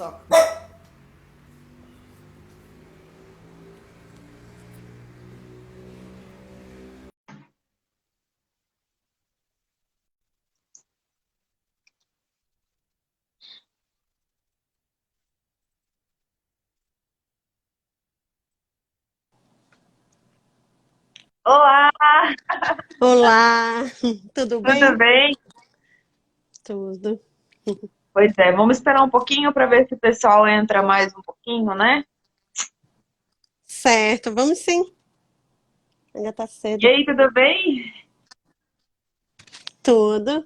só. Olá, Olá, tudo tudo bem? bem? Tudo. Pois é, vamos esperar um pouquinho para ver se o pessoal entra mais um pouquinho, né? Certo, vamos sim. Ainda tá E cedo. aí, tudo bem? Tudo.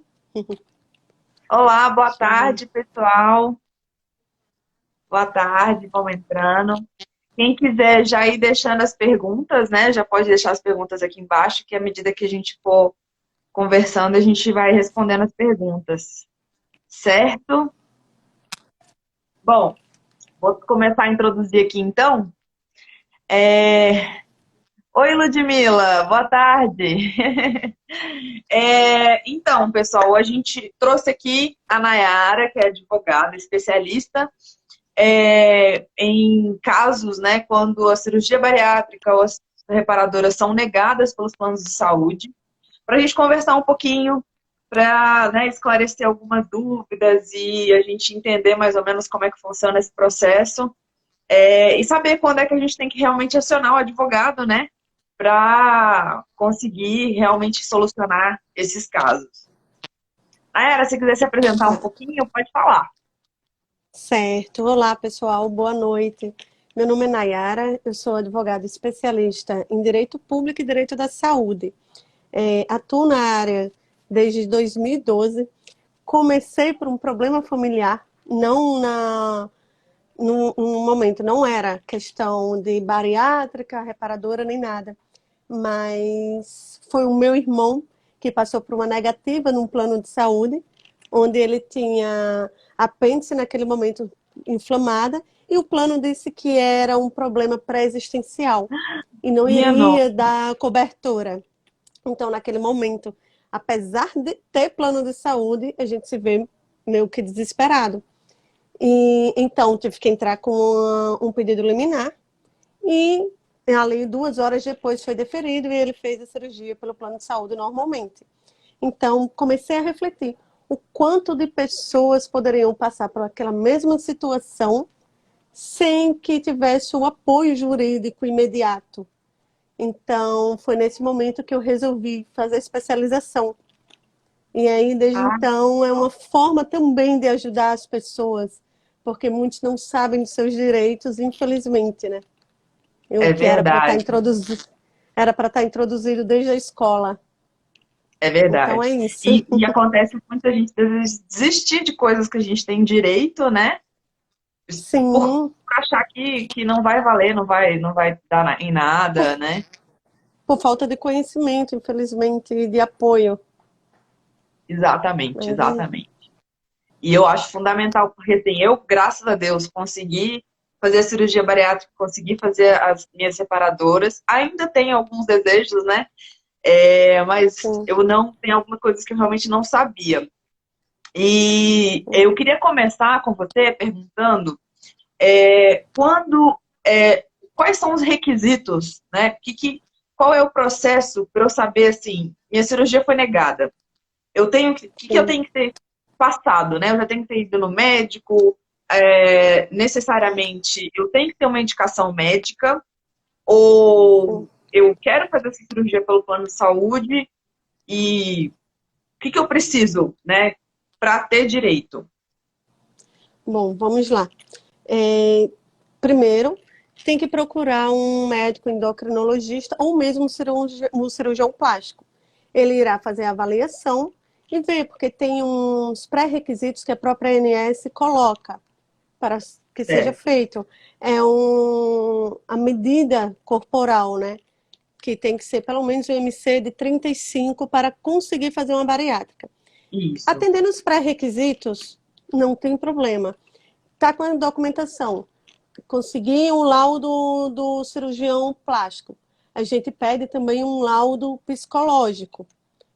Olá, boa Deixa eu ver. tarde, pessoal. Boa tarde, vamos entrando. Quem quiser já ir deixando as perguntas, né? Já pode deixar as perguntas aqui embaixo, que à medida que a gente for conversando, a gente vai respondendo as perguntas, certo? Bom, vou começar a introduzir aqui então. Oi, Ludmila, boa tarde. Então, pessoal, a gente trouxe aqui a Nayara, que é advogada, especialista em casos, né, quando a cirurgia bariátrica ou as reparadoras são negadas pelos planos de saúde, para a gente conversar um pouquinho, para, né, esclarecer algumas dúvidas e a gente entender mais ou menos como é que funciona esse processo, e saber quando é que a gente tem que realmente acionar o advogado, né, para conseguir realmente solucionar esses casos. Nayara, se quiser se apresentar um Tá. pouquinho, pode falar. Certo. Olá, pessoal. Boa noite. Meu nome é Nayara, eu sou advogada especialista em Direito Público e Direito da Saúde. Atuo na área desde 2012. Comecei por um problema familiar, não no momento, não era questão de bariátrica, reparadora, nem nada. Mas foi o meu irmão que passou por uma negativa num plano de saúde, onde ele tinha apêndice naquele momento inflamada, e o plano disse que era um problema pré-existencial e não Minha nossa. iria dar cobertura. Então, naquele momento, apesar de ter plano de saúde, a gente se vê meio que desesperado. E então tive que entrar com um pedido liminar e ali 2 horas depois foi deferido e ele fez a cirurgia pelo plano de saúde normalmente. Então comecei a refletir o quanto de pessoas poderiam passar por aquela mesma situação sem que tivesse o apoio jurídico imediato. Então foi nesse momento que eu resolvi fazer a especialização. E aí, desde Ah, então, é uma forma também de ajudar as pessoas, porque muitos não sabem dos seus direitos, infelizmente, né? E o é que verdade, era para estar introduzido desde a escola. é Então é verdade. isso. E acontece muita gente desistir de coisas que a gente tem direito, né? Por Sim, achar que não vai valer, não vai dar em por, nada, né? por falta de conhecimento, infelizmente, e de apoio. Exatamente, Mas é, exatamente. E eu acho fundamental, porque assim, eu, graças a Deus, consegui fazer a cirurgia bariátrica, consegui fazer as minhas separadoras. Ainda tenho alguns desejos, né? Mas sim. eu não tenho algumas coisas que eu realmente não sabia. E eu queria começar com você perguntando quando, quais são os requisitos, né? Qual é o processo para eu saber assim, minha cirurgia foi negada? Eu tenho que eu Sim. tenho que ter passado, né? Eu já tenho que ter ido no médico, necessariamente eu tenho que ter uma indicação médica, ou eu quero fazer essa cirurgia pelo plano de saúde e o que eu preciso, né, para ter direito? Bom, vamos lá. É, primeiro, tem que procurar um médico endocrinologista ou mesmo um cirurgião plástico. Ele irá fazer a avaliação e ver, porque tem uns pré-requisitos que a própria ANS coloca para que seja Certo. feito. A medida corporal, né? Que tem que ser pelo menos um MC de 35 para conseguir fazer uma bariátrica. Isso. Atendendo os pré-requisitos, não tem problema. Está com a documentação, conseguir um laudo do cirurgião plástico. A gente pede também um laudo psicológico,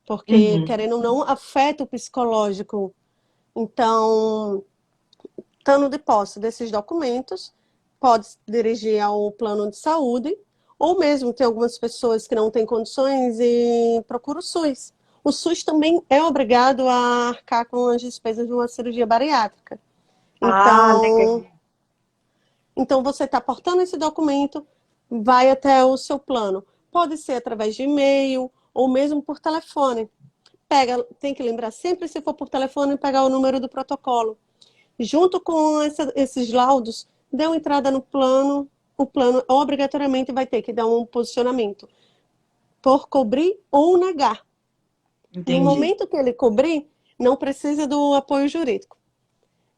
porque, Uhum. querendo ou não, afeta o psicológico. Então, estando de posse desses documentos, pode se dirigir ao plano de saúde, ou mesmo tem algumas pessoas que não têm condições e procuram o SUS. O SUS também é obrigado a arcar com as despesas de uma cirurgia bariátrica. Ah, legal. Então você está portando esse documento, vai até o seu plano. Pode ser através de e-mail ou mesmo por telefone. Tem que lembrar sempre, se for por telefone, pegar o número do protocolo. Junto com esses laudos, deu entrada no plano, o plano obrigatoriamente vai ter que dar um posicionamento por cobrir ou negar. No Entendi. momento que ele cobrir, não precisa do apoio jurídico.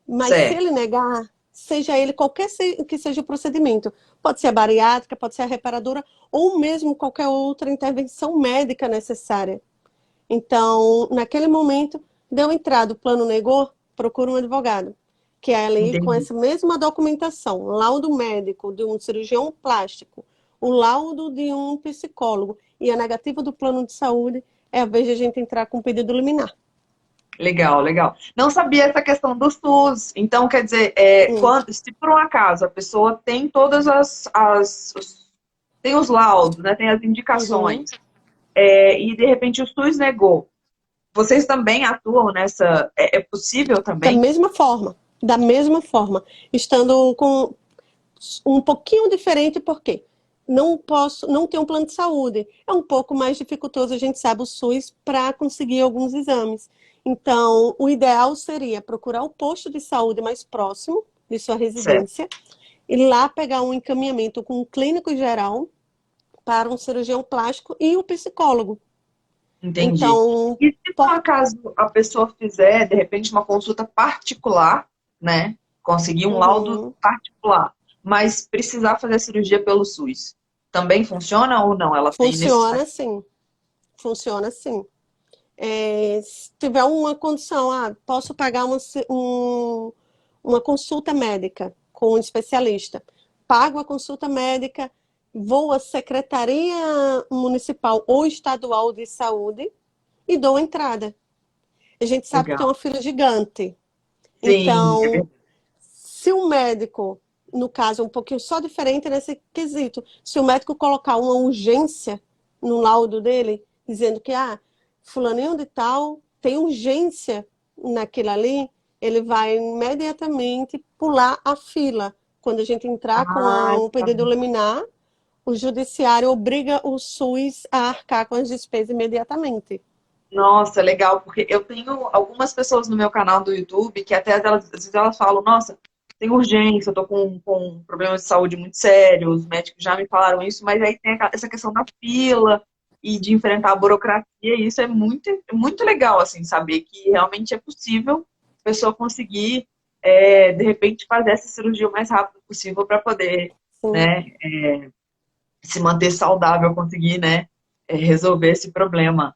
Mas se Certo. ele negar, seja ele qualquer que seja o procedimento, pode ser a bariátrica, pode ser a reparadora, ou mesmo qualquer outra intervenção médica necessária. Então, naquele momento, deu entrada, o plano negou, procura um advogado, que é ali com Entendi. essa mesma documentação, laudo médico de um cirurgião plástico, o laudo de um psicólogo e a negativa do plano de saúde, é a vez de a gente entrar com pedido liminar. Legal, legal. Não sabia essa questão do SUS. Então, quer dizer, Hum. se por um acaso a pessoa tem todas tem os laudos, né, tem as Uhum. indicações, e de repente o SUS negou, vocês também atuam nessa? É possível Da também? mesma forma, da mesma forma, estando com um pouquinho diferente, porque não ter um plano de saúde. É um pouco mais dificultoso, a gente sabe, o SUS, para conseguir alguns exames. Então, o ideal seria procurar o posto de saúde mais próximo de sua Certo, residência e lá pegar um encaminhamento com um clínico geral para um cirurgião plástico e o psicólogo. entendi. Então, E se por acaso a pessoa fizer, de repente, uma consulta particular, né? Conseguir um laudo uhum, particular, mas precisar fazer a cirurgia pelo SUS, também funciona ou não? Ela tem funciona necessidade. assim, funciona assim. Se tiver uma condição, posso pagar uma consulta médica com um especialista. Pago a consulta médica, vou à Secretaria Municipal ou Estadual de Saúde e dou entrada. A gente sabe que tem Legal. uma fila gigante. Sim, é Então, verdade. se o médico, no caso, um pouquinho só diferente nesse quesito, se o médico colocar uma urgência no laudo dele, dizendo que, fulaninho de tal tem urgência naquilo ali, ele vai imediatamente pular a fila. Quando a gente entrar com Ah, um tá. pedido liminar, o judiciário obriga o SUS a arcar com as despesas imediatamente. Nossa, legal, porque eu tenho algumas pessoas no meu canal do YouTube que até elas, às vezes elas falam, nossa, tem urgência, eu tô com problemas de saúde muito sérios, os médicos já me falaram isso, mas aí tem essa questão da fila e de enfrentar a burocracia, e isso é muito legal, assim, saber que realmente é possível a pessoa conseguir, de repente, fazer essa cirurgia o mais rápido possível para poder, Sim. né, se manter saudável, conseguir, né, resolver esse problema.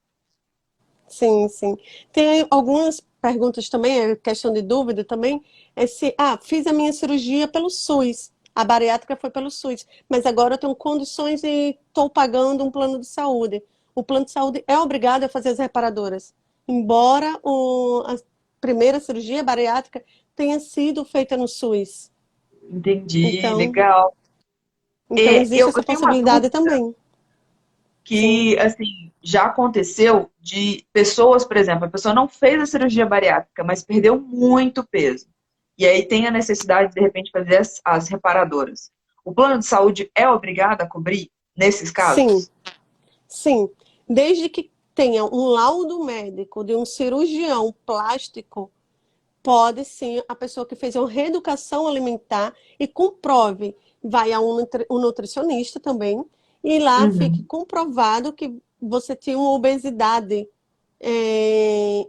Sim, sim. Tem algumas perguntas também, é questão de dúvida também, é se, fiz a minha cirurgia pelo SUS, a bariátrica foi pelo SUS, mas agora eu tenho condições e estou pagando um plano de saúde. O plano de saúde é obrigado a fazer as reparadoras, embora a primeira cirurgia bariátrica tenha sido feita no SUS. Entendi, Então, legal. então existe Eu essa tenho uma possibilidade dúvida também. Sim, que, assim, já aconteceu de pessoas, por exemplo, a pessoa não fez a cirurgia bariátrica, mas perdeu muito peso. E aí tem a necessidade, de repente, fazer as reparadoras. O plano de saúde é obrigado a cobrir nesses sim. casos? Sim, desde que tenha um laudo médico de um cirurgião plástico, pode sim, a pessoa que fez uma reeducação alimentar e comprove, vai a um nutricionista também, e lá fique Uhum, comprovado que você tinha uma obesidade,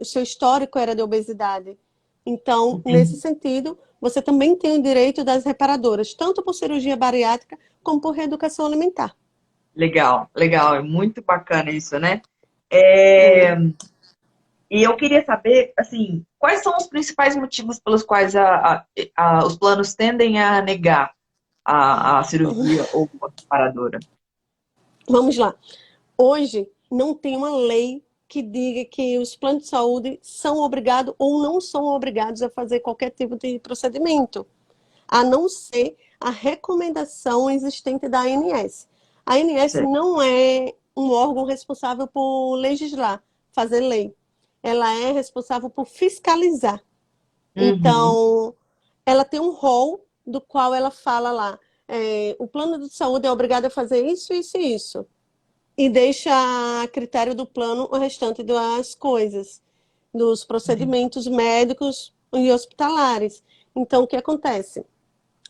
o seu histórico era de obesidade. Então, nesse entendi. sentido, você também tem o direito das reparadoras, tanto por cirurgia bariátrica como por reeducação alimentar. Legal, legal. É muito bacana isso, né? É, Hum. E eu queria saber, assim, quais são os principais motivos pelos quais os planos tendem a negar a cirurgia ou a reparadora? Vamos lá. Hoje não tem uma lei que diga que os planos de saúde são obrigados ou não são obrigados a fazer qualquer tipo de procedimento, a não ser a recomendação existente da ANS. A ANS Certo. não é um órgão responsável por legislar, fazer lei. Ela é responsável por fiscalizar. Uhum. Então, ela tem um rol do qual ela fala lá, o plano de saúde é obrigado a fazer isso, isso e isso. E deixa a critério do plano o restante das coisas, dos procedimentos médicos e hospitalares. Então, o que acontece?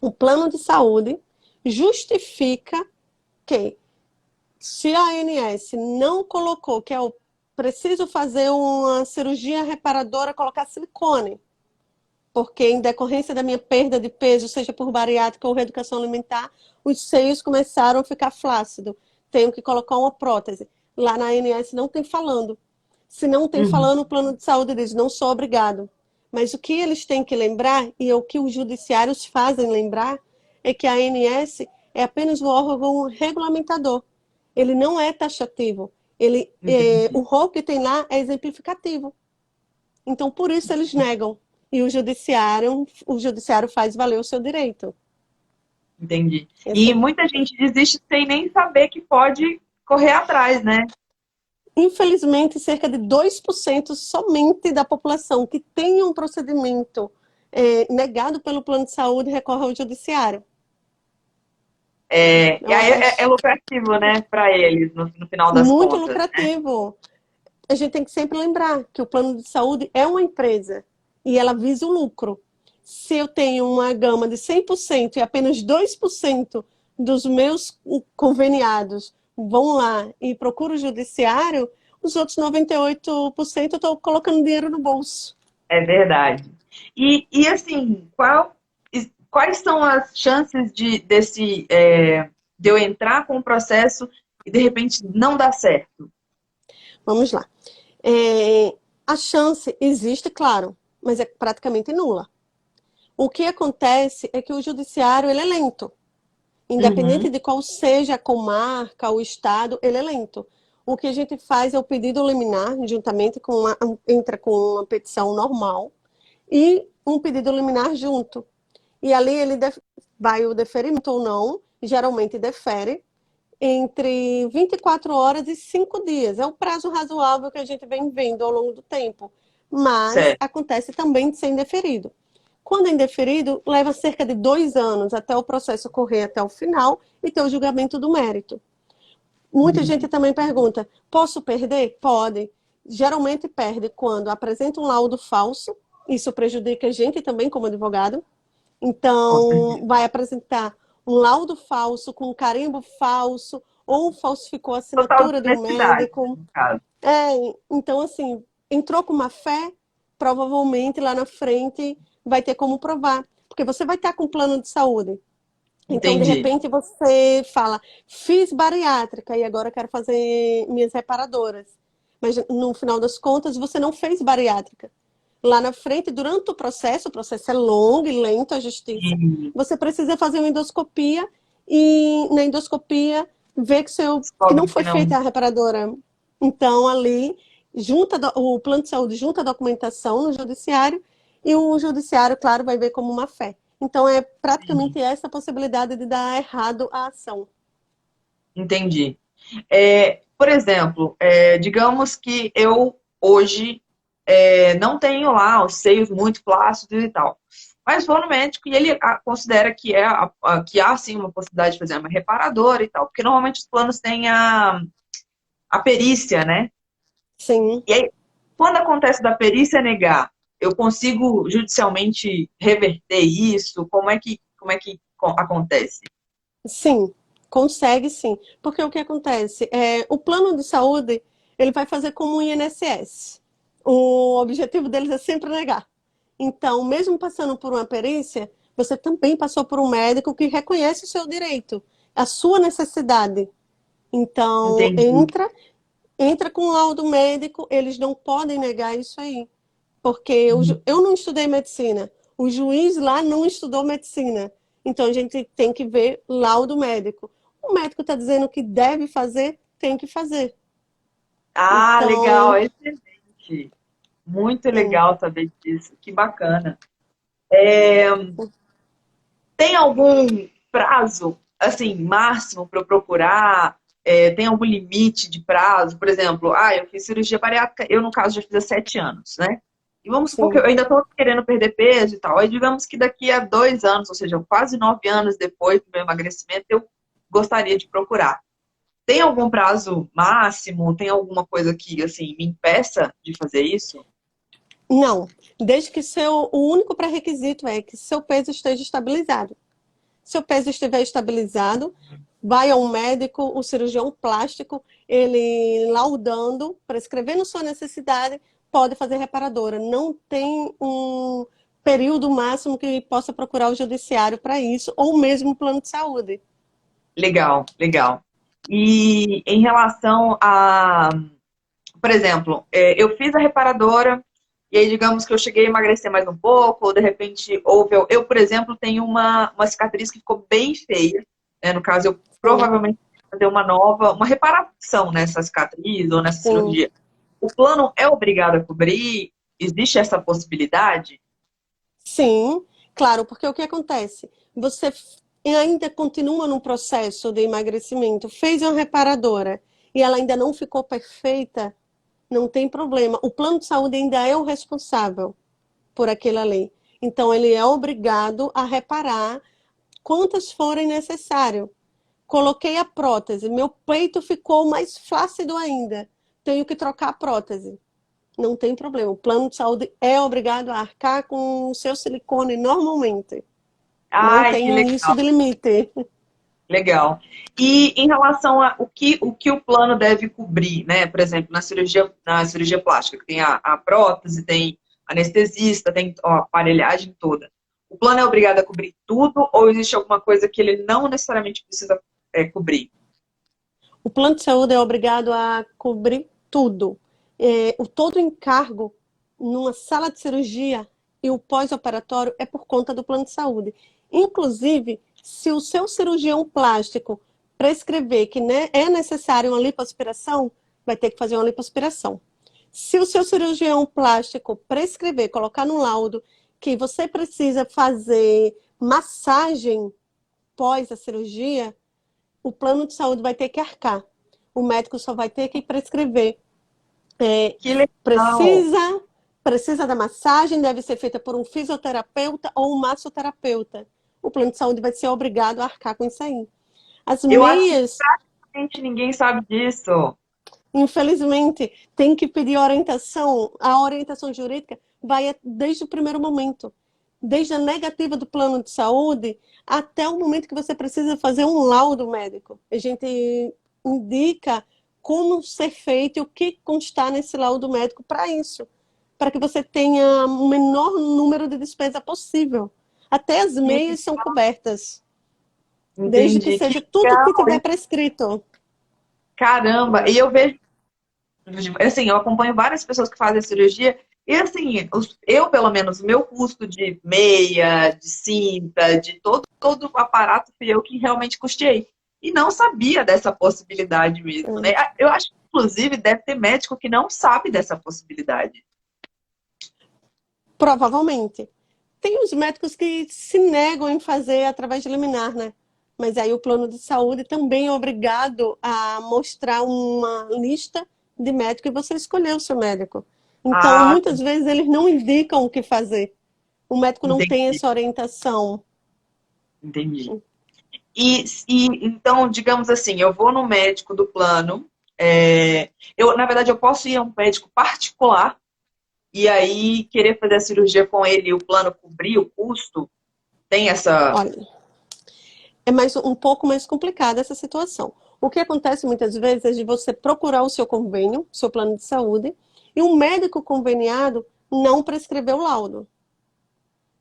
O plano de saúde justifica que, se a ANS não colocou que é o preciso fazer uma cirurgia reparadora, colocar silicone, porque em decorrência da minha perda de peso, seja por bariátrica ou reeducação alimentar, os seios começaram a ficar flácidos. Tenho que colocar uma prótese. Lá na ANS não tem falando. Se não tem Uhum. falando, o plano de saúde diz, não sou obrigado. Mas o que eles têm que lembrar, e o que os judiciários fazem lembrar, é que a ANS é apenas o órgão regulamentador. Ele não é taxativo. O Entendi. rol que tem lá é exemplificativo. Então, por isso eles negam. E o judiciário faz valer o seu direito. Entendi. Esse E é- muita gente desiste sem nem saber que pode correr atrás, né? Infelizmente, cerca de 2% somente da população que tem um procedimento negado pelo plano de saúde recorre ao judiciário. É E uma aí é taxa lucrativo, né, para eles, no final das muito contas. lucrativo. A gente tem que sempre lembrar que o plano de saúde é uma empresa e ela visa o lucro. Se eu tenho uma gama de 100% e apenas 2% dos meus conveniados vão lá e procuram o judiciário, os outros 98% eu estou colocando dinheiro no bolso. É verdade. E assim, quais são as chances de eu entrar com o processo e de repente não dar certo? Vamos lá. É, a chance existe, claro, mas é praticamente nula. O que acontece é que o judiciário ele é lento. Independente Uhum. de qual seja a comarca, o estado, ele é lento. O que a gente faz é o pedido liminar, juntamente entra com uma petição normal e um pedido liminar junto. E ali ele vai o deferimento ou não, geralmente defere, entre 24 horas e 5 dias. É o prazo razoável que a gente vem vendo ao longo do tempo. Mas Certo. acontece também de ser indeferido. Quando é indeferido, leva cerca de 2 anos até o processo correr até o final e ter o julgamento do mérito. Muita gente Entendi. também pergunta: posso perder? Pode. Geralmente perde quando apresenta um laudo falso, isso prejudica a gente também como advogado. Com certeza. Então, vai apresentar um laudo falso, com um carimbo falso, ou falsificou a Total assinatura do desonestidade, né, médico. no caso. Então, assim, entrou com má fé, provavelmente lá na frente vai ter como provar, porque você vai estar com plano de saúde. Então, de Entendi. repente, você fala, fiz bariátrica e agora quero fazer minhas reparadoras. Mas no final das contas, você não fez bariátrica. Lá na frente, durante o processo é longo e lento, a justiça, E você precisa fazer uma endoscopia e na endoscopia ver que não descobre que foi não. feita a reparadora. Então, ali, o plano de saúde junta a documentação no judiciário e o judiciário, claro, vai ver como uma fé. Então, é praticamente essa a possibilidade de dar errado a ação. Entendi. Por exemplo, digamos que eu hoje não tenho lá os seios muito flácidos e tal. Mas vou no médico e ele considera que há sim uma possibilidade de fazer uma reparadora e tal, porque normalmente os planos têm a perícia, né? Sim, E aí, quando acontece da perícia negar, eu consigo judicialmente reverter isso? Como é que acontece? sim, consegue sim. Porque o que acontece? O plano de saúde, ele vai fazer como o INSS. O objetivo deles é sempre negar. Então, mesmo passando por uma perícia, você também passou por um médico que reconhece o seu direito, a sua necessidade. Então, Entendi. entra com o laudo médico, eles não podem negar isso aí. Porque eu não estudei medicina, o juiz lá não estudou medicina. Então a gente tem que ver laudo médico. O médico está dizendo que deve fazer, tem que fazer. Ah, legal, Então, excelente. Muito sim, legal saber disso. Que bacana. Tem algum prazo, assim, máximo para eu procurar? Tem algum limite de prazo? Por exemplo, eu fiz cirurgia bariátrica, eu, no caso, já fiz há 7 anos, né? E vamos supor que eu sim. ainda estou querendo perder peso e tal. Aí digamos que daqui a 2 anos, ou seja, quase 9 anos depois do meu emagrecimento, eu gostaria de procurar. Tem algum prazo máximo? Tem alguma coisa que, assim, me impeça de fazer isso? Não, desde que o único pré-requisito é que seu peso esteja estabilizado. Se o peso estiver estabilizado, vai ao médico, o cirurgião plástico, ele laudando, prescrevendo sua necessidade, pode fazer reparadora. Não tem um período máximo que possa procurar o judiciário para isso, ou mesmo o plano de saúde. Legal, legal. E em relação a, por exemplo, eu fiz a reparadora e aí digamos que eu cheguei a emagrecer mais um pouco, ou de repente houve, por exemplo, tenho uma cicatriz que ficou bem feia, né? No caso, eu Sim, provavelmente vou fazer uma reparação nessa cicatriz ou nessa sim. cirurgia. O plano é obrigado a cobrir? Existe essa possibilidade? Sim, claro, porque o que acontece? Você ainda continua num processo de emagrecimento, fez uma reparadora e ela ainda não ficou perfeita, não tem problema. O plano de saúde ainda é o responsável por aquela lei. Então, ele é obrigado a reparar quantas forem necessário. Coloquei a prótese, meu peito ficou mais flácido ainda. Tenho que trocar a prótese. Não tem problema. O plano de saúde é obrigado a arcar com o seu silicone normalmente. Não Ai, que tem isso de limite. legal. E em relação a o que o plano deve cobrir, né? Por exemplo, na cirurgia plástica, que tem a prótese, tem anestesista, tem a aparelhagem toda. O plano é obrigado a cobrir tudo ou existe alguma coisa que ele não necessariamente precisa cobrir? O plano de saúde é obrigado a cobrir tudo. O todo encargo numa sala de cirurgia e o pós-operatório é por conta do plano de saúde. Inclusive, se o seu cirurgião plástico prescrever que né, é necessário uma lipoaspiração, vai ter que fazer uma lipoaspiração. Se o seu cirurgião plástico prescrever, colocar no laudo que você precisa fazer massagem pós a cirurgia, o plano de saúde vai ter que arcar. O médico só vai ter que prescrever. É, Que legal! precisa, precisa da massagem, deve ser feita por um fisioterapeuta ou um massoterapeuta. O plano de saúde vai ser obrigado a arcar com isso aí. As Eu acho que meias, praticamente ninguém sabe disso. infelizmente, tem que pedir orientação. A orientação jurídica vai desde o primeiro momento. Desde a negativa do plano de saúde até o momento que você precisa fazer um laudo médico. A gente indica como ser feito e o que constar nesse laudo médico para isso, para que você tenha o menor número de despesa possível. Até as Que meias são cobertas, desde que entendi. Que seja tudo que tiver legal! prescrito. Caramba! E eu vejo assim, eu acompanho várias pessoas que fazem cirurgia e assim, eu pelo menos, o meu custo de meia, de cinta, de todo o aparato fui eu que realmente custei. E não sabia dessa possibilidade mesmo, né? Eu acho que, inclusive, deve ter médico que não sabe dessa possibilidade. Provavelmente. Tem os médicos que se negam em fazer através de liminar, né? Mas aí o plano de saúde também é obrigado a mostrar uma lista de médicos e você escolher o seu médico. Então, Ah, muitas vezes eles não indicam o que fazer. O médico não tem entendi, essa orientação. entendi. Então, digamos assim, eu vou no médico do plano, na verdade, eu posso ir a um médico particular e aí querer fazer a cirurgia com ele e o plano cobrir o custo, tem essa. Olha, é um pouco mais complicada essa situação. O que acontece muitas vezes é de você procurar o seu convênio, seu plano de saúde, e um médico conveniado não prescreveu o laudo.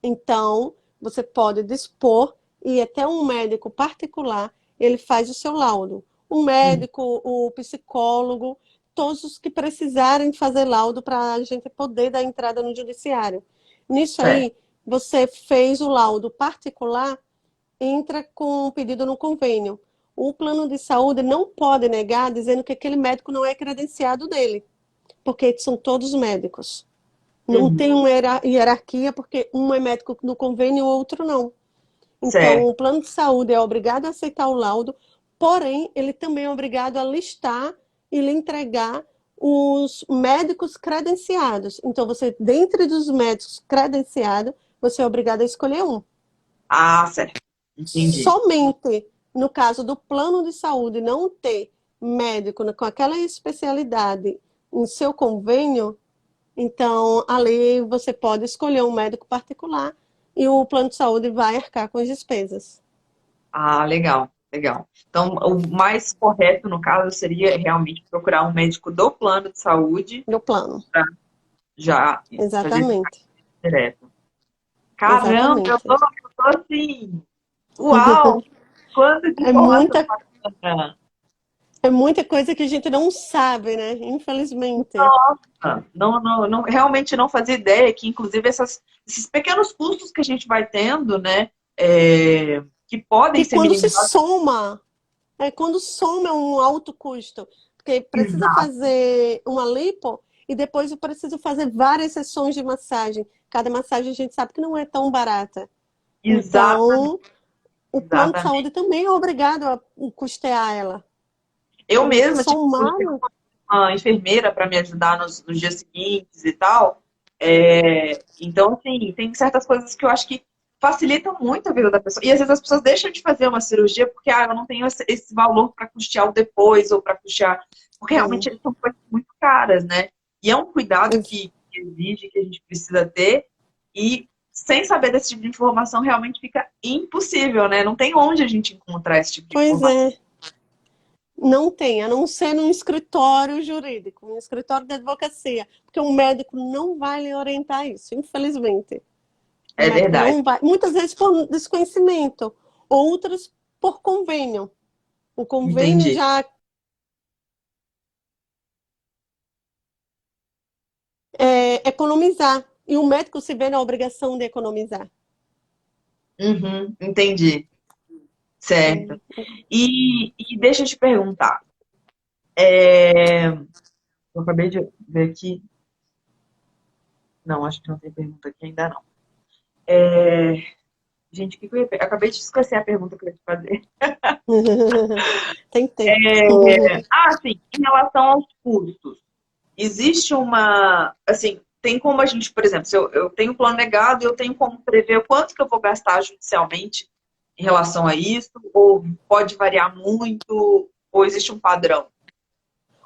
Então, você pode dispor e até um médico particular, ele faz o seu laudo. O médico, o psicólogo, todos os que precisarem fazer laudo para a gente poder dar entrada no judiciário. Nisso Certo. aí, você fez o laudo particular, entra com o pedido no convênio. o plano de saúde não pode negar dizendo que aquele médico não é credenciado dele, porque são todos médicos. Não tem Uhum. uma hierarquia, porque um é médico no convênio e o outro não. Então, Certo. o plano de saúde é obrigado a aceitar o laudo, porém, ele também é obrigado a listar e lhe entregar os médicos credenciados. Então, você, dentre dos médicos credenciados, você é obrigado a escolher um. Ah, certo. Entendi. Somente no caso do plano de saúde não ter médico com aquela especialidade em seu convênio, então ali você pode escolher um médico particular e o plano de saúde vai arcar com as despesas Ah, legal, legal. Então, o mais correto, no caso, seria realmente procurar um médico do plano de saúde do plano. para já fazer esse Exatamente. direto. Caramba, Exatamente. eu tô assim, uau! Quanta É informação muita, bacana! é muita coisa que a gente não sabe, né? Infelizmente. Nossa, realmente não fazia ideia que, inclusive, esses pequenos custos que a gente vai tendo, né, que podem E ser quando se minimizados. soma, quando soma é um alto custo, porque precisa Exato, fazer uma lipo e depois eu preciso fazer várias sessões de massagem. Cada massagem a gente sabe que não é tão barata. exatamente, Então, o plano de exatamente. saúde também é obrigado a custear ela. Eu Então, mesma tive somado, uma enfermeira para me ajudar nos dias seguintes e tal. Então, assim, tem certas coisas que eu acho que facilitam muito a vida da pessoa. E às vezes as pessoas deixam de fazer uma cirurgia porque eu não tenho esse valor para custear o depois ou para custear. Porque realmente eles são coisas muito caras, né? E é um cuidado que exige, que a gente precisa ter. E sem saber desse tipo de informação, realmente fica impossível, né? Não tem onde a gente encontrar esse tipo de pois informação. é, não tem, a não ser num escritório jurídico, um escritório de advocacia, porque um médico não vai lhe orientar isso, infelizmente. O É médico verdade. não vai, muitas vezes por desconhecimento, outras por convênio. O convênio Entendi. já economizar, e o médico se vê na obrigação de economizar. Uhum, entendi. Certo. É, E deixa eu te perguntar. é, Eu acabei de ver aqui. Não, acho que não tem pergunta aqui ainda não. Gente, o que que eu ia... Acabei de esquecer a pergunta que eu ia te fazer. tem tempo. Sim, em relação aos custos. Existe uma... Assim, tem como a gente, por exemplo, se eu tenho um plano negado, eu tenho como prever o quanto que eu vou gastar judicialmente em relação a isso? Ou pode variar muito? Ou existe um padrão?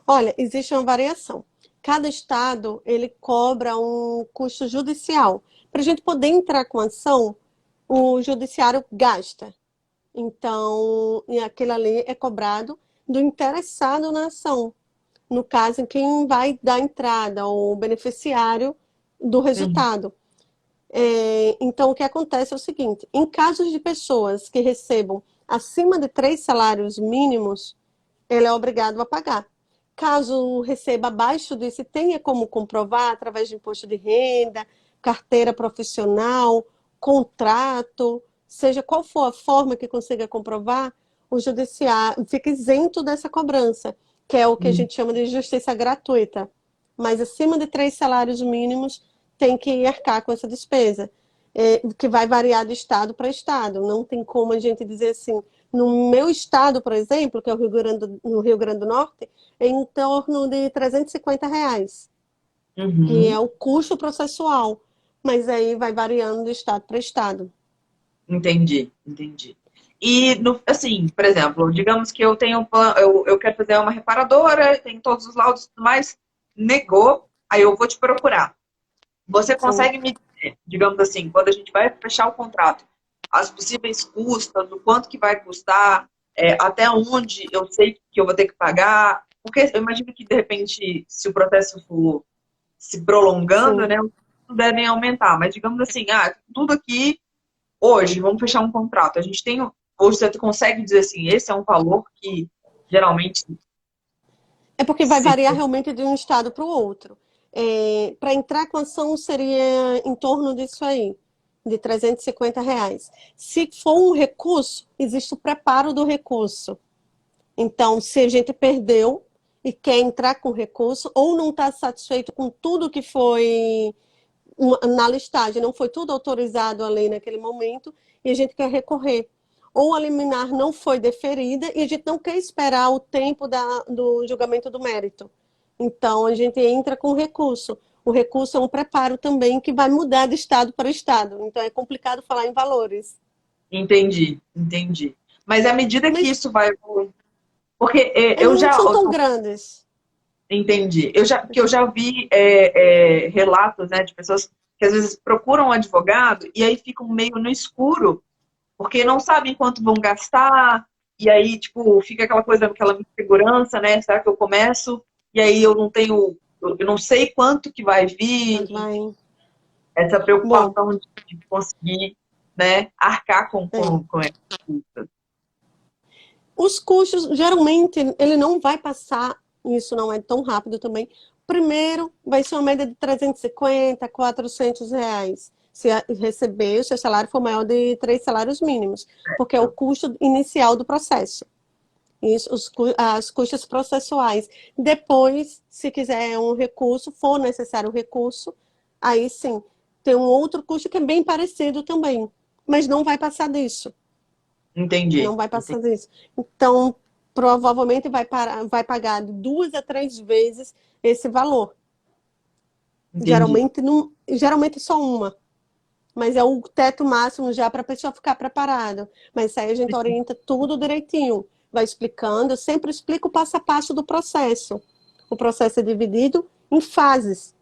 Olha, existe uma variação. Cada estado ele cobra um custo judicial. Para a gente poder entrar com ação, o judiciário gasta. Então, e aquilo ali é cobrado do interessado na ação. No caso, quem vai dar entrada, o beneficiário do Uhum, resultado. Então, o que acontece é o seguinte: em casos de pessoas que recebam acima de 3 salários mínimos, ele é obrigado a pagar. Caso receba abaixo disso, tenha como comprovar através de imposto de renda, carteira profissional, contrato, seja qual for a forma que consiga comprovar, o judiciário fica isento dessa cobrança, que é o que a uhum, gente chama de justiça gratuita. Mas acima de 3 salários mínimos, tem que arcar com essa despesa, que vai variar de estado para estado. Não tem como a gente dizer assim, no meu estado, por exemplo, que é o no Rio Grande do Norte, é em torno de R$ 350, que é uhum. o custo processual. Mas aí vai variando de estado para estado. Entendi, entendi. E, assim, por exemplo, digamos que eu tenho eu quero fazer uma reparadora, tenho todos os laudos e tudo mais, negou, aí eu vou te procurar. Você Sim. consegue me dizer, digamos assim, quando a gente vai fechar o contrato, as possíveis custas, o quanto que vai custar, até onde eu sei que eu vou ter que pagar? Porque eu imagino que, de repente, se o processo for se prolongando, Sim. né, os custos devem aumentar. Mas, digamos assim, tudo aqui hoje, vamos fechar um contrato. A gente tem. Hoje você consegue dizer assim, esse é um valor que geralmente É porque vai se. variar realmente de um estado para o outro. Para entrar com ação seria em torno disso aí, de R$ 350. Se for um recurso, existe o preparo do recurso. Então, se a gente perdeu e quer entrar com recurso, ou não está satisfeito com tudo que foi na listagem, não foi tudo autorizado a lei naquele momento, e a gente quer recorrer. Ou a liminar não foi deferida e a gente não quer esperar o tempo do julgamento do mérito. Então, a gente entra com recurso. O recurso é um preparo também que vai mudar de estado para estado. Então, é complicado falar em valores. Entendi, entendi. Mas à medida que Mas isso vai... Porque eu não já... são tão grandes. Entendi. Eu já vi relatos, né, de pessoas que às vezes procuram um advogado e aí ficam meio no escuro, porque não sabem quanto vão gastar, e aí, tipo, fica aquela coisa, aquela insegurança, né? Será que eu começo? E aí eu não sei quanto que vai vir, Mas vai... essa Bom, preocupação de conseguir, né, arcar com essa custa. os custos, geralmente, ele não vai passar, isso não é tão rápido também. Primeiro, vai ser uma média de 350, R$ 400, se receber, o seu salário for maior de 3 salários mínimos, porque é o custo inicial do processo. Isso, as custas processuais. Depois, se quiser um recurso, for necessário um recurso, aí sim, tem um outro custo que é bem parecido também, mas não vai passar disso. Entendi. Não vai passar disso. Então, provavelmente vai pagar de 2 a 3 vezes esse valor. Entendi. Geralmente só uma, mas é o teto máximo já para a pessoa ficar preparada. Mas isso aí a gente orienta tudo direitinho, vai explicando, eu sempre explico o passo a passo do processo. O processo é dividido em fases.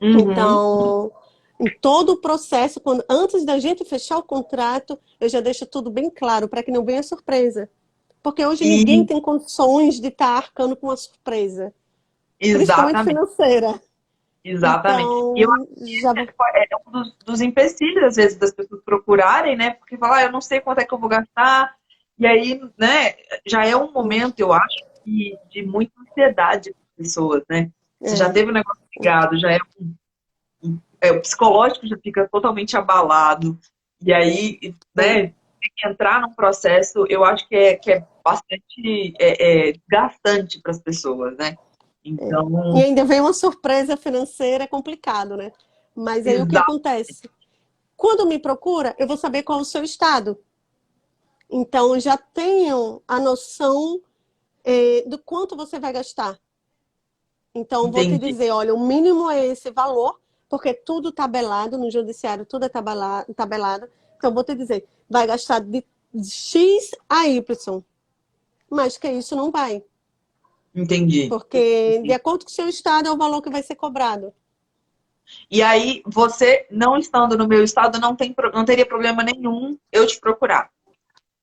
Uhum. Então, em todo o processo, antes da gente fechar o contrato, eu já deixo tudo bem claro para que não venha surpresa. Porque hoje ninguém E tem condições de estar arcando com uma surpresa, principalmente exatamente. financeira. Exatamente. E eu Então, acho já que é um dos empecilhos, às vezes, das pessoas procurarem, né? Porque falar, eu não sei quanto é que eu vou gastar. E aí, né, já é um momento, eu acho, de muita ansiedade das pessoas, né? Você já é, teve um negócio ligado, já o psicológico já fica totalmente abalado. E aí, é, né, tem que entrar num processo, eu acho que é bastante desgastante para as pessoas, né? é. E Então, ainda vem uma surpresa financeira, é complicado, né? Mas aí o que exato. acontece? Quando me procura, eu vou saber qual é o seu estado. Então, eu já tenho a noção do quanto você vai gastar. Então, vou te Entendi. dizer, olha, o mínimo é esse valor, porque tudo tabelado, no judiciário tudo é tabelado. Então, vou te dizer, vai gastar de X a Y, mas que isso não vai, Entendi. porque de acordo com o seu estado é o valor que vai ser cobrado. E aí, você, não estando no meu estado, não teria problema nenhum eu te procurar.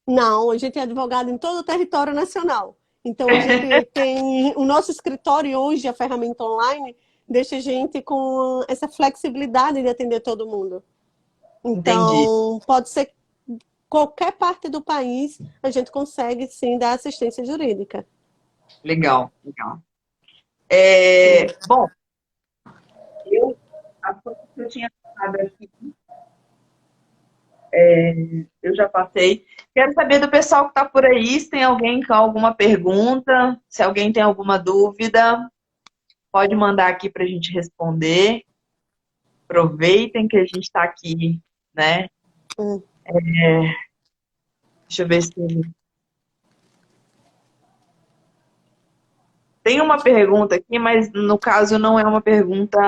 Não, a gente é advogado em todo o território nacional. Então, a gente tem o nosso escritório hoje, a ferramenta online, deixa a gente com essa flexibilidade de atender todo mundo. Entendi. Então, pode ser qualquer parte do país, a gente consegue sim dar assistência jurídica. Legal, legal. Sim. Bom, eu, as coisas que eu tinha passado aqui, eu já passei. Quero saber do pessoal que está por aí, se tem alguém com alguma pergunta, se alguém tem alguma dúvida, pode mandar aqui para a gente responder. Aproveitem que a gente está aqui, né? Hum. Deixa eu ver se tem uma pergunta aqui, mas no caso não é uma pergunta.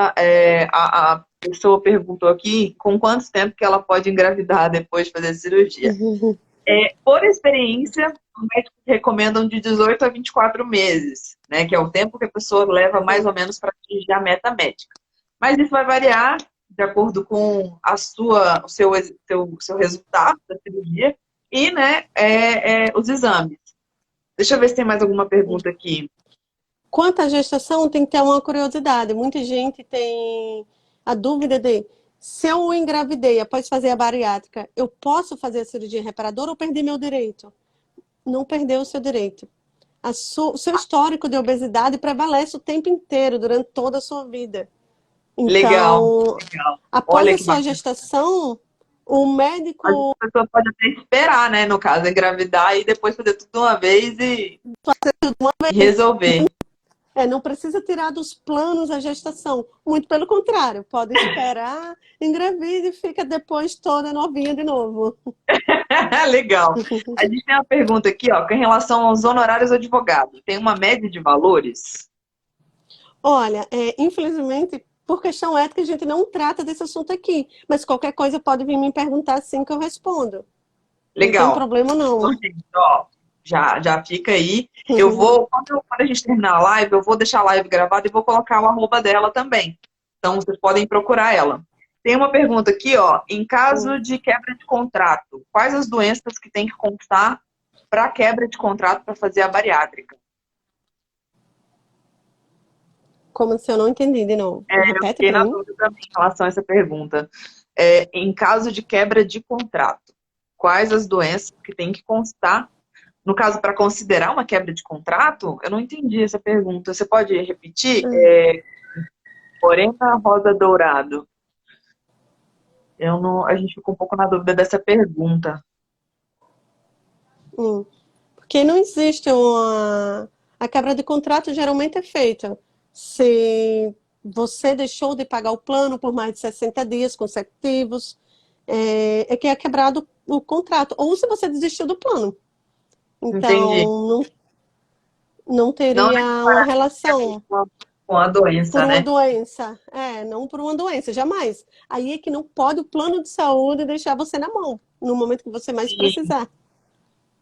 A pessoa perguntou aqui com quanto tempo que ela pode engravidar depois de fazer a cirurgia. Por experiência, os médicos recomendam de 18 a 24 meses, né? Que é o tempo que a pessoa leva mais ou menos para atingir a meta médica. Mas isso vai variar de acordo com o seu resultado da cirurgia e, né, os exames. Deixa eu ver se tem mais alguma pergunta aqui. Quanto à gestação, tem que ter uma curiosidade. Muita gente tem a dúvida de se eu engravidei após fazer a bariátrica, eu posso fazer a cirurgia reparadora ou perder meu direito? Não perdeu o seu direito. O seu histórico de obesidade prevalece o tempo inteiro, durante toda a sua vida. Legal, Então, legal. após Olha a que sua bacana. gestação, O Mas médico a pessoa pode até esperar, né? No caso, engravidar e depois fazer tudo de uma vez e resolver. não precisa tirar dos planos a gestação. Muito pelo contrário, pode esperar, engravida e fica depois toda novinha de novo. Legal. A gente tem uma pergunta aqui, ó, com relação aos honorários do advogado. Tem uma média de valores? Olha, infelizmente, por questão ética, a gente não trata desse assunto aqui. Mas qualquer coisa pode vir me perguntar assim que eu respondo. Não tem Legal. problema, Então, não. gente, ó, já fica aí. Quando a gente terminar a live, eu vou deixar a live gravada e vou colocar o arroba dela também. Então, vocês podem procurar ela. Tem uma pergunta aqui, ó. Em caso de quebra de contrato, quais as doenças que tem que constar para quebra de contrato para fazer a bariátrica? Como se eu não entendi de novo. Eu Repete fiquei para na mim. dúvida também em relação a essa pergunta. Em caso de quebra de contrato, quais as doenças que tem que constar? No caso, para considerar uma quebra de contrato, eu não entendi essa pergunta. Você pode repetir? Morena Rosa Dourado. Eu não, a gente ficou um pouco na dúvida dessa pergunta. Porque não existe uma. A quebra de contrato geralmente é feita se você deixou de pagar o plano por mais de 60 dias consecutivos, é que é quebrado o contrato. Ou se você desistiu do plano. Entendi. Então, não Não teria uma relação com a por doença, uma né? doença. Não por uma doença, jamais. Aí é que não pode o plano de saúde deixar você na mão, no momento que você mais Sim, precisar.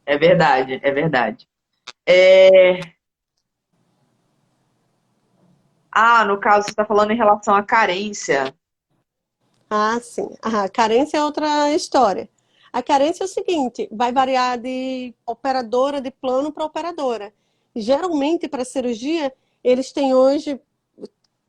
é verdade, é verdade. É, no caso, você está falando em relação à carência. Ah, sim. A carência é outra história. A carência é o seguinte, vai variar de operadora de plano para operadora. Geralmente, para cirurgia, eles têm hoje,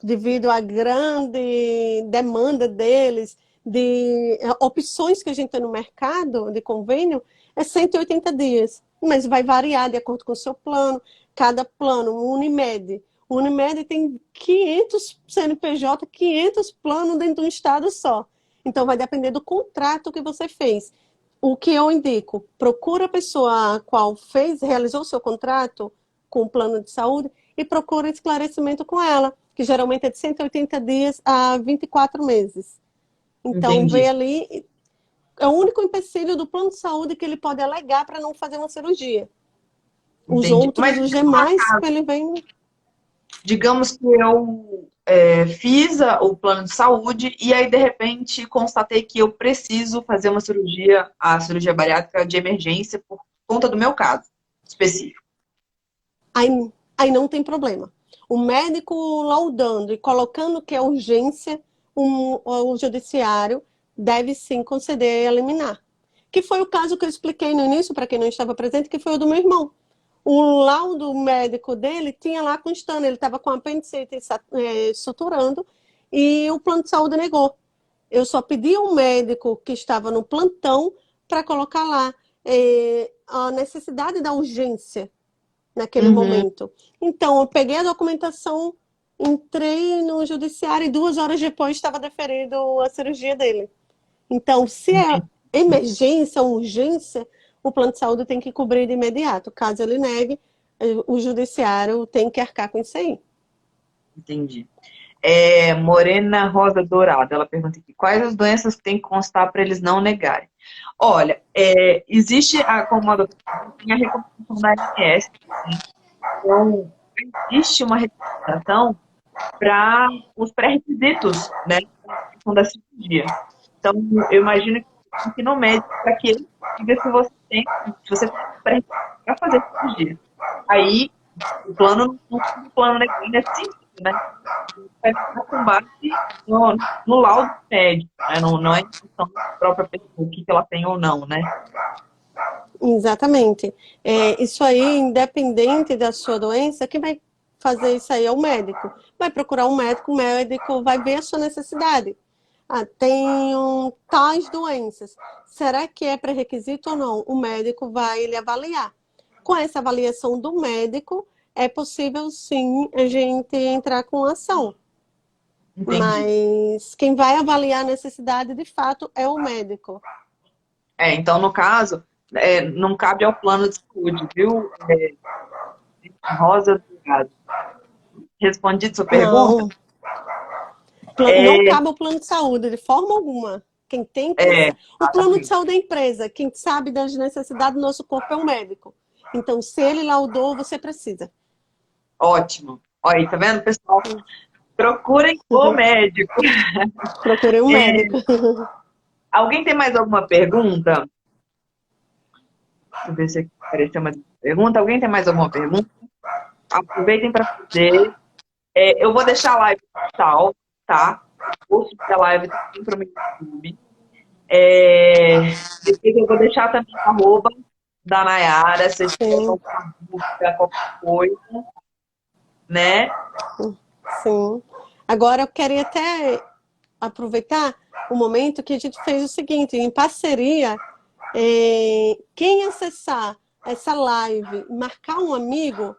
devido à grande demanda deles, de opções que a gente tem no mercado de convênio, é 180 dias. Mas vai variar de acordo com o seu plano. Cada plano, um Unimed. O Unimed tem 500 CNPJ, 500 planos dentro de um estado só. Então, vai depender do contrato que você fez. O que eu indico? Procura a pessoa a qual realizou o seu contrato com o plano de saúde e procura esclarecimento com ela, que geralmente é de 180 dias a 24 meses. Então, vê Entendi, ali, é o único empecilho do plano de saúde que ele pode alegar para não fazer uma cirurgia. Os entendi. outros, Mas os demais, ele vem. digamos que eu fiz o plano de saúde e aí, de repente, constatei que eu preciso fazer uma cirurgia, a cirurgia bariátrica de emergência por conta do meu caso específico. Aí não tem problema. O médico laudando e colocando que é urgência, o judiciário deve sim conceder a liminar. Que foi o caso que eu expliquei no início, para quem não estava presente, que foi o do meu irmão. O laudo médico dele tinha lá constando, ele estava com apendicite suturando e o plano de saúde negou. Eu só pedi ao médico que estava no plantão para colocar lá a necessidade da urgência naquele Uhum, momento. Então, eu peguei a documentação, entrei no judiciário e 2 horas depois estava deferido a cirurgia dele. Então, se é entendi, emergência, urgência, o plano de saúde tem que cobrir de imediato. Caso ele negue, o judiciário tem que arcar com isso aí. entendi. Morena Rosa Dourado, ela pergunta aqui, quais as doenças que tem que constar para eles não negarem? Olha, existe, como a doutora falou, tem a recomendação da ANS, né? Então, existe uma recomendação para os pré-requisitos, né, da cirurgia. Então, eu imagino que tem que ir no médico para que ele diga se você tem pré-requisitos para fazer cirurgia. Aí, o plano legal é simples, né? Vai ficar com base no laudo médico, né? Não é em função da própria pessoa, o que ela tem ou não, né? Exatamente. Isso aí, independente da sua doença, quem vai fazer isso aí é o médico. Vai procurar um médico, o médico vai ver a sua necessidade. Tenho tais doenças. Será que é pré-requisito ou não? O médico vai lhe avaliar. Com essa avaliação do médico, é possível sim a gente entrar com ação. Entendi. Mas quem vai avaliar a necessidade, de fato, é o médico. Então, no caso, não cabe ao plano de saúde, viu, Rosa Delgado? Respondi sua pergunta? Não, não É, cabe ao plano de saúde, de forma alguma. Quem tem que. O plano de exatamente. saúde é a empresa. Quem sabe das necessidades do nosso corpo é o médico. Então, se ele laudou, você precisa. Ótimo. Olha aí, tá vendo, pessoal? Procurem o médico. Procurei um médico. Alguém tem mais alguma pergunta? Deixa eu ver se apareceu mais uma pergunta. Alguém tem mais alguma pergunta? Aproveitem para fazer. Eu vou deixar a live salva, tá? O post da live também para o meu YouTube. Depois eu vou deixar também a arroba da Nayara, se vocês tiverem Sim, alguma dúvida, qualquer coisa, né? sim. Agora eu queria até aproveitar o momento que a gente fez o seguinte, em parceria, quem acessar essa live, marcar um amigo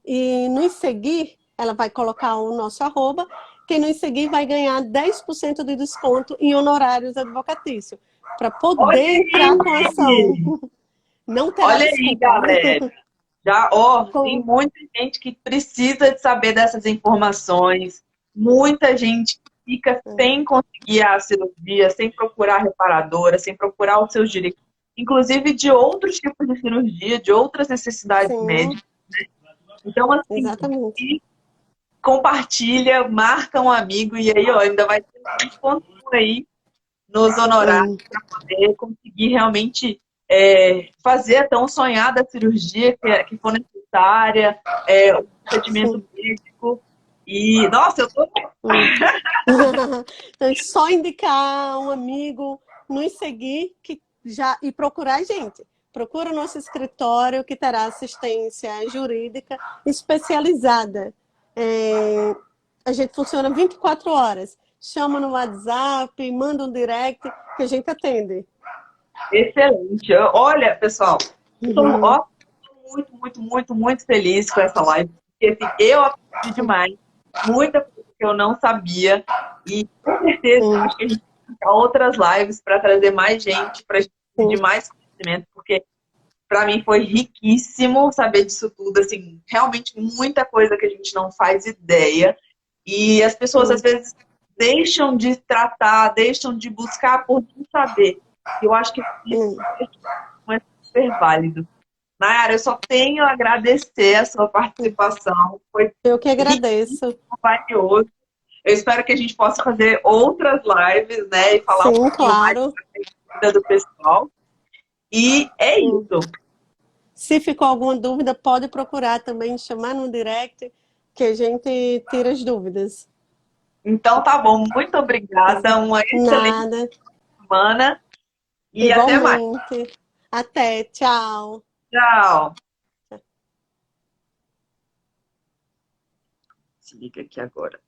e nos seguir, ela vai colocar o nosso arroba, quem nos seguir vai ganhar 10% de desconto em honorários advocatícios, para Olha poder entrar com a ação. aí! Não terá Olha aí, desculpa. galera! Já, ó, tem Com- muita gente que precisa de saber dessas informações, muita gente que fica sem conseguir a cirurgia, sem procurar a reparadora, sem procurar os seus direitos, inclusive de outros tipos de cirurgia, de outras necessidades Sim, médicas. Então, assim, exatamente. e compartilha, marca um amigo e aí, ó, ainda vai ter um desconto aí nos honorários Hum, para poder conseguir realmente fazer a tão sonhada cirurgia que for necessária, o procedimento sim. médico. E, nossa, eu tô. Hum. Então, é só indicar um amigo, nos seguir e procurar a gente. Procura o nosso escritório que terá assistência jurídica especializada. A gente funciona 24 horas. Chama no WhatsApp, manda um direct que a gente atende. Excelente. Olha, pessoal, eu tô, Uhum. ó, muito, muito, muito, muito feliz com essa live, porque assim, eu aprendi demais, muita coisa que eu não sabia, e com certeza eu Sim, acho que a gente tem que criar outras lives para trazer mais gente, para a gente sim, pedir mais conhecimento, porque para mim foi riquíssimo saber disso tudo, assim, realmente muita coisa que a gente não faz ideia, e as pessoas às sim, vezes deixam de tratar, deixam de buscar por não saber. Eu acho que isso sim. é super válido. Nayara, eu só tenho a agradecer a sua participação. Foi Eu que riquíssimo, agradeço. valioso. Eu espero que a gente possa fazer outras lives, né? E falar um Sim, pouquinho mais claro. da vida do pessoal. E é Sim. isso. Se ficou alguma dúvida, pode procurar também, chamar no direct, que a gente tira as dúvidas. Então tá bom. Muito Tá obrigada. certo? Uma excelente Nada. semana. E até mais. Igualmente. Até. Tchau. Tchau. Se liga aqui agora.